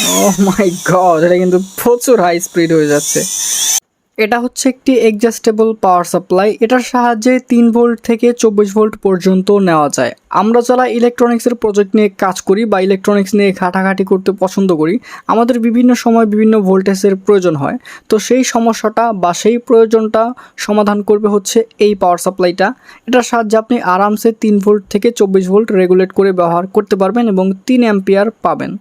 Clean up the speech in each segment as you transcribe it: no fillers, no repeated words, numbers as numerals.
ওহ মাই god, এটা কিন্তু প্রচুর হাই স্পিড হয়ে যাচ্ছে। এটা হচ্ছে একটি অ্যাডজাস্টেবল পাওয়ার সাপ্লাই। এটার সাহায্যে 3 ভোল্ট থেকে 24 ভোল্ট পর্যন্ত নেওয়া যায়। আমরা যারা ইলেকট্রনিক্সের প্রজেক্ট নিয়ে কাজ করি বা ইলেকট্রনিক্স নিয়ে ঘাটাঘাটি করতে পছন্দ করি, আমাদের বিভিন্ন সময় বিভিন্ন ভোল্টেজের প্রয়োজন হয়। তো সেই সমস্যাটা বা সেই প্রয়োজনটা সমাধান করবে হচ্ছে এই পাওয়ার সাপ্লাইটা। এটার সাহায্যে আপনি আরামসে 3 ভোল্ট থেকে 24 ভোল্ট রেগুলেট করে ব্যবহার করতে পারবেন এবং 3 অ্যাম্পিয়ার পাবেন।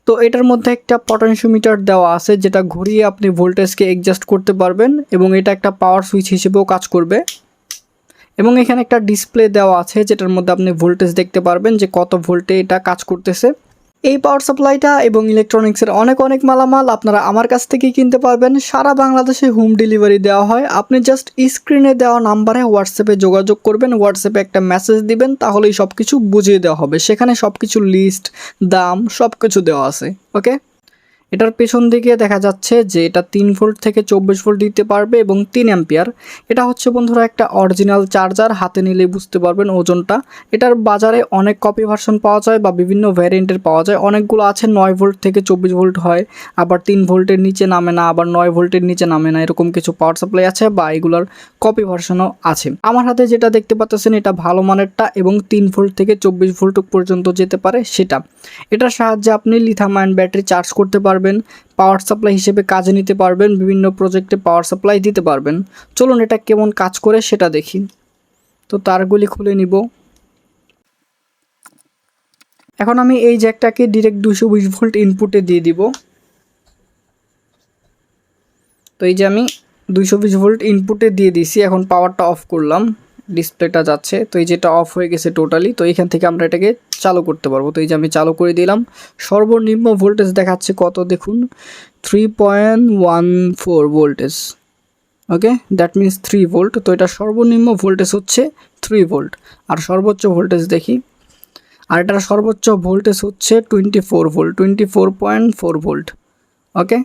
তো এটার মধ্যে একটা পটেনশিওমিটার দেওয়া আছে, যেটা ঘুরিয়ে আপনি ভোল্টেজকে অ্যাডজাস্ট করতে পারবেন এবং এটা একটা পাওয়ার সুইচ হিসেবেও কাজ করবে। এবং এখানে একটা ডিসপ্লে দেওয়া আছে, যেটার মধ্যে আপনি ভোল্টেজ দেখতে পারবেন যে কত ভোল্টে এটা কাজ করতেছে। এই পাওয়ার সাপ্লাইটা এবং ইলেকট্রনিক্সের অনেক অনেক মালামাল আপনারা আমার কাছ থেকেই কিনতে পারবেন। সারা বাংলাদেশে হোম ডেলিভারি দেওয়া হয়। আপনি জাস্ট স্ক্রিনে দেওয়া নাম্বারে হোয়াটসঅ্যাপে যোগাযোগ করবেন, হোয়াটসঅ্যাপে একটা মেসেজ দিবেন, তাহলেই সব কিছু বুঝিয়ে দেওয়া হবে। সেখানে সব কিছু লিস্ট, দাম সব কিছু দেওয়া আছে। ওকে, এটার পেছন দিকে দেখা যাচ্ছে যে এটা 3 ভোল্ট থেকে 24 ভোল্ট দিতে পারবে এবং 3 অ্যাম্পিয়ার। এটা হচ্ছে বন্ধুরা একটা অরিজিনাল চার্জার, হাতে নিলেই বুঝতে পারবেন ওজনটা। এটার বাজারে অনেক কপি ভার্সন পাওয়া যায় বা বিভিন্ন ভ্যারিয়েন্টের পাওয়া যায়। অনেকগুলো আছে 9 ভোল্ট থেকে 24 ভোল্ট হয়, আবার 3 ভোল্টের নিচে নামে না, আবার 9 ভোল্টের নিচে নামে না, এরকম কিছু পাওয়ার সাপ্লাই আছে বা এগুলোর কপি ভার্সনও আছে। আমার হাতে যেটা দেখতে পাচ্ছেন এটা ভালো মানেরটা এবং 3 ভোল্ট থেকে 24 ভোল্ট পর্যন্ত যেতে পারে সেটা। এটার সাহায্যে আপনি লিথিয়াম আয়ন ব্যাটারি চার্জ করতে পারবেন, পাওয়ার সাপ্লাই হিসেবে কাজে নিতে পারবেন, বিভিন্ন প্রজেক্টে পাওয়ার সাপ্লাই দিতে পারবেন। চলুন এটা কেমন কাজ করে সেটা দেখি। তো তারগুলি খুলে নিব। এখন আমি এই জ্যাকটাকে ডিরেক্ট 220 ভোল্ট ইনপুটে দিয়ে দিব। তো এই যে আমি 220 ভোল্ট ইনপুটে দিয়ে দিছি। এখন পাওয়ারটা অফ করলাম, ডিসপ্লেটা যাচ্ছে। তো এই যেটা অফ হয়ে গেছে টোটালি। তো এখান থেকে আমরা এটাকে চালু করতে পারবো। তো এই যে আমি চালু করে দিলাম। সর্বনিম্ন ভোল্টেজ দেখাচ্ছে কত দেখুন, 3.14 voltage. Okay, that means 3 volt. তো এটা সর্বনিম্ন ভোল্টেজ হচ্ছে 3 ভোল্ট। আর সর্বোচ্চ ভোল্টেজ দেখি, আর এটার সর্বোচ্চ ভোল্টেজ হচ্ছে 24 ভোল্ট, 24.4 ভোল্ট। ওকে,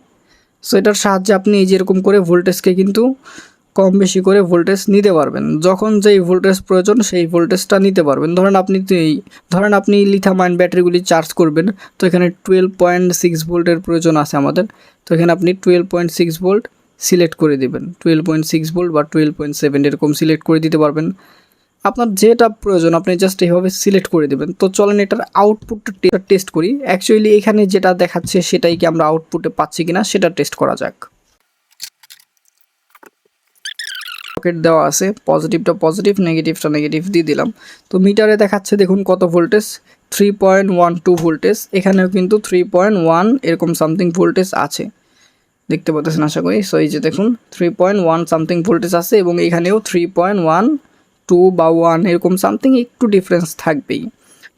সো এটার সাহায্যে আপনি এই যেরকম করে ভোল্টেজকে কিন্তু কম বেশি করে ভোল্টেজ নিতে পারবেন। যখন যেই ভোল্টেজ প্রয়োজন সেই ভোল্টেজটা নিতে পারবেন। ধরেন আপনি লিথিয়াম আয়ন ব্যাটারিগুলি চার্জ করবেন, তো এখানে 12.6 ভোল্টের প্রয়োজন আছে আমাদের। তো এখানে আপনি 12.6 ভোল্ট সিলেক্ট করে দেবেন, 12.6 ভোল্ট বা 12.7 এরকম সিলেক্ট করে দিতে পারবেন। আপনার যেটা প্রয়োজন আপনি জাস্ট এইভাবে সিলেক্ট করে দেবেন। তো চলেন এটার আউটপুটটা টেস্ট করি। অ্যাকচুয়ালি এখানে যেটা দেখাচ্ছে সেটাই কি আমরা আউটপুটে পাচ্ছি কিনা সেটা টেস্ট করা যাক। সকেট দেওয়া আছে, পজিটিভটা পজিটিভ, নেগেটিভটা নেগেটিভ দিয়ে দিলাম। তো মিটারে দেখাচ্ছে দেখুন কত ভোল্টেজ, 3.12 ভোল্টেজ। এখানেও কিন্তু 3.1 এরকম সামথিং ভোল্টেজ আছে, দেখতে পাচ্ছেন আশা করি। সো এই যে দেখুন 3.1 সামথিং ভোল্টেজ আছে এবং এখানেও 3.12 বা 1 এরকম সামথিং একটু ডিফারেন্স থাকবেই,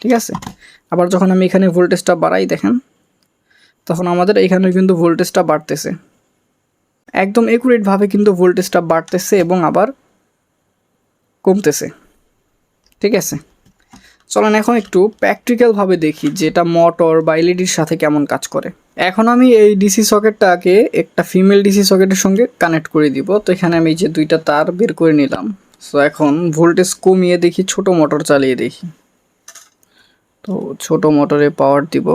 ঠিক আছে। আবার যখন আমি এখানে ভোল্টেজটা বাড়াই দেখেন, তখন আমাদের এখানেও কিন্তু ভোল্টেজটা বাড়তেছে, একদম একুরেটভাবে কিন্তু ভোল্টেজটা বাড়তেছে এবং আবার কমতেছে, ঠিক আছে। চলেন এখন একটু প্র্যাকটিক্যালভাবে দেখি যে এটা মোটর বা এলইডির সাথে কেমন কাজ করে। এখন আমি এই ডিসি সকেটটাকে একটা ফিমেল ডিসি সকেটের সঙ্গে কানেক্ট করে দিব। তো এখানে আমি যে দুইটা তার বের করে নিলাম। সো এখন ভোল্টেজ কমিয়ে দেখি, ছোট মোটর চালিয়ে দেখি। তো ছোট মোটরে পাওয়ার দিব,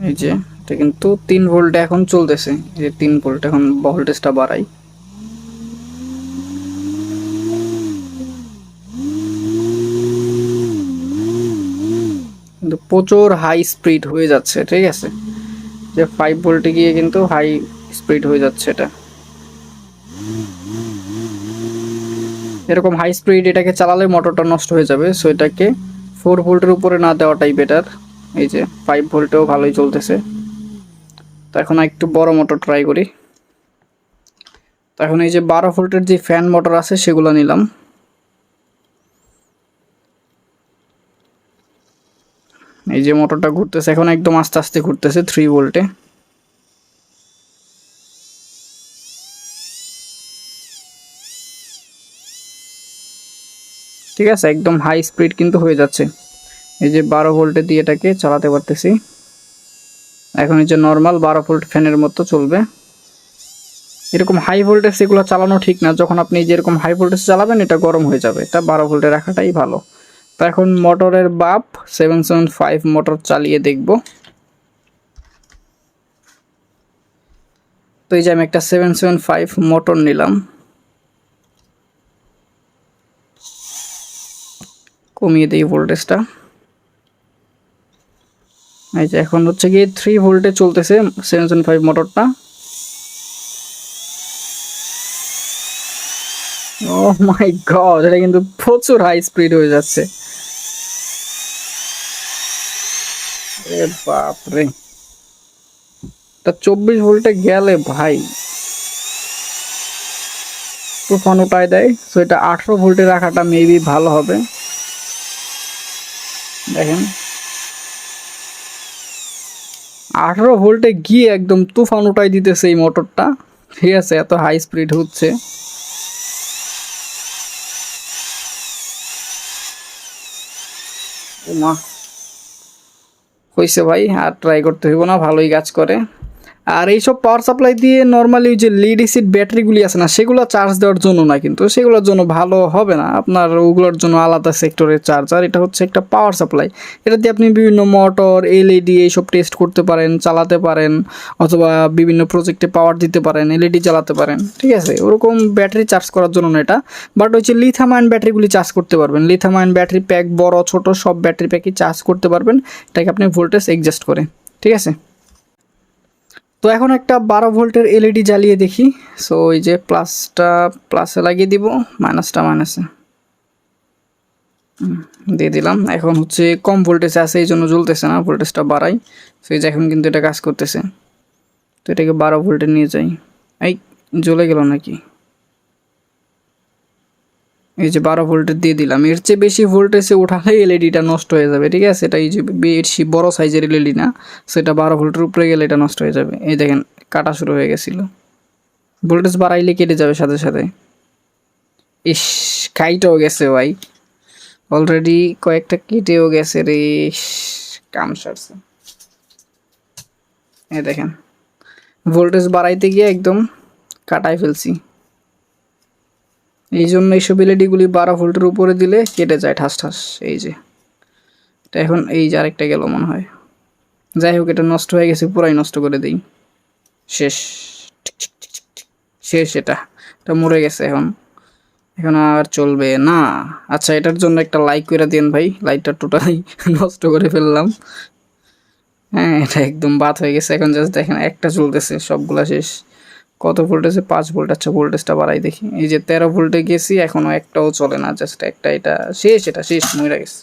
এই যে এটা কিন্তু 3 ভোল্টে এখন চলতেছে। এই যে 3 ভোল্ট, এখন ভোল্টেজটা বাড়াই। কিন্তু প্রচুর হাই স্পিড হয়ে যাচ্ছে, ঠিক আছে। যে 5 ভোল্টে গিয়ে কিন্তু হাই স্পিড হয়ে যাচ্ছে এটা। এরকম হাই স্পিড এটাকে চালালে মোটরটা নষ্ট হয়ে যাবে। সো এটাকে 4 ভোল্টের উপরে না দেওয়াটাই বেটার। এই যে 5 ভোল্টেও ভালোই চলতেছে। তো এখন একটু বড় মোটর ট্রাই করি। তো এখন এই যে 12 ভোল্টের যে ফ্যান মোটর আছে সেগুলো নিলাম। এই যে মোটরটা ঘুরতেছে, এখন একদম আস্তে আস্তে ঘুরতেছে 3 ভোল্টে। ঠিক আছে, একদম হাই স্পিড কিন্তু হয়ে যাচ্ছে। এই যে 12 ভোল্টে দিয়ে এটাকে চালাতে পারতেছি। এখন এই যে নর্মাল 12 ভোল্ট ফ্যানের মতো চলবে। এরকম হাই ভোল্টেজ এগুলো চালানো ঠিক না। যখন আপনি যেরকম হাই ভোল্টেজ চালাবেন এটা গরম হয়ে যাবে, এটা 12 ভোল্টে রাখাটাই ভালো। তো এখন মোটরের বাপ 775 মোটর চালিয়ে দেখব। তো এই যে আমি একটা 775 মোটর নিলাম, কমিয়ে দিই ভোল্টেজটা। এই যে এখন হচ্ছে গিয়ে 3 ভোল্টে চলতেছে 775 মোটরটা। ও মাই গড, এটা কিন্তু প্রচুর হাই স্পিড হয়ে যাচ্ছে। এ বাপ রে, এটা 24 ভোল্টে গেলে ভাই তুফান উঠায় দেয়। সো এটা 18 ভোল্টে রাখাটা মেবি ভালো হবে। দেখেন 18 ভোল্টে গিয়ে একদম তুফান উঠাই দিতেছে এই মোটরটা। ঠিক আছে, এত হাই স্পিড হচ্ছে। মা হয়েছে ভাই, আর ট্রাই করতে হইব না, ভালোই কাজ করে। আর এইসব পাওয়ার সাপ্লাই দিয়ে নর্মালি যে লিড অ্যাসিড ব্যাটারিগুলি আছে না, সেগুলো চার্জ দেওয়ার জন্য না, কিন্তু সেগুলোর জন্য ভালো হবে না আপনার, ওগুলোর জন্য আলাদা সেক্টরের চার্জার। এটা হচ্ছে একটা পাওয়ার সাপ্লাই, এটা দিয়ে আপনি বিভিন্ন মোটর এলইডি এইসব টেস্ট করতে পারেন, চালাতে পারেন, অথবা বিভিন্ন প্রজেক্টে পাওয়ার দিতে পারেন, এলইডি চালাতে পারেন। ঠিক আছে, ওরকম ব্যাটারি চার্জ করার জন্য না এটা, বাট হচ্ছে লিথিয়াম আয়ন ব্যাটারিগুলি চার্জ করতে পারবেন। লিথিয়াম আয়ন ব্যাটারি প্যাক বড় ছোট সব ব্যাটারি প্যাকই চার্জ করতে পারবেন, এটাকে আপনি ভোল্টেজ অ্যাডজাস্ট করে। ঠিক আছে, তো এখন একটা 12 ভোল্টের এলইডি জ্বালিয়ে দেখি। সো এই যে প্লাসটা প্লাসে লাগিয়ে দিব, মাইনাসটা মাইনাসে দিয়ে দিলাম। এখন হচ্ছে কম ভোল্টেজে আছে, এই জন্য জ্বলতেছে না, ভোল্টেজটা বাড়াই। সো এই যে এখন কিন্তু এটা কাজ করতেছে। তো এটাকে 12 ভোল্টে নিয়ে যাই। এই জ্বলে গেল নাকি? এই যে 12 ভোল্টের দিয়ে দিলাম। এর চেয়ে বেশি ভোল্টেজে উঠালে এলইডিটা নষ্ট হয়ে যাবে। ঠিক আছে, এটা এই যে বেশি বড় সাইজের এলইডি না, সেটা 12 ভোল্টের উপরে গেলে এটা নষ্ট হয়ে যাবে। এই দেখেন কাটা শুরু হয়ে গেছিলো, ভোল্টেজ বাড়াইলে কেটে যাবে সাথে সাথে। ইস, কাইটেও গেছে ভাই, অলরেডি কয়েকটা কেটেও গেছে রে, কাম সারছে। এই দেখেন ভোল্টেজ বাড়াইতে গিয়ে একদম কাটাই ফেলছি। এই জন্য এইসব এলইডিগুলি 12 ভোল্টের উপরে দিলে কেটে যায় ঠাস ঠাস। এই যে এটা এখন এই যে আরেকটা গেল মনে হয়। যাই হোক, এটা নষ্ট হয়ে গেছে, পুরাই নষ্ট করে দিই। শেষ শেষ, এটা মরে গেছে। এখন এখন আর চলবে না। আচ্ছা, এটার জন্য একটা লাইক করে দিন ভাই, লাইটটা টোটালি নষ্ট করে ফেললাম। হ্যাঁ, এটা একদম বাদ হয়ে গেছে। এখন জাস্ট দেখেন একটা চলতেছে, সবগুলা শেষ। কত ভোল্টেজে? 5 ভোল্ট। আচ্ছা, ভোল্টেজটা বাড়াই দেখি। এই যে 13 ভোল্টে গেছি, এখনও একটাও চলে না, জাস্ট একটা, এটা শেষ, এটা শেষ, মরে গেছে।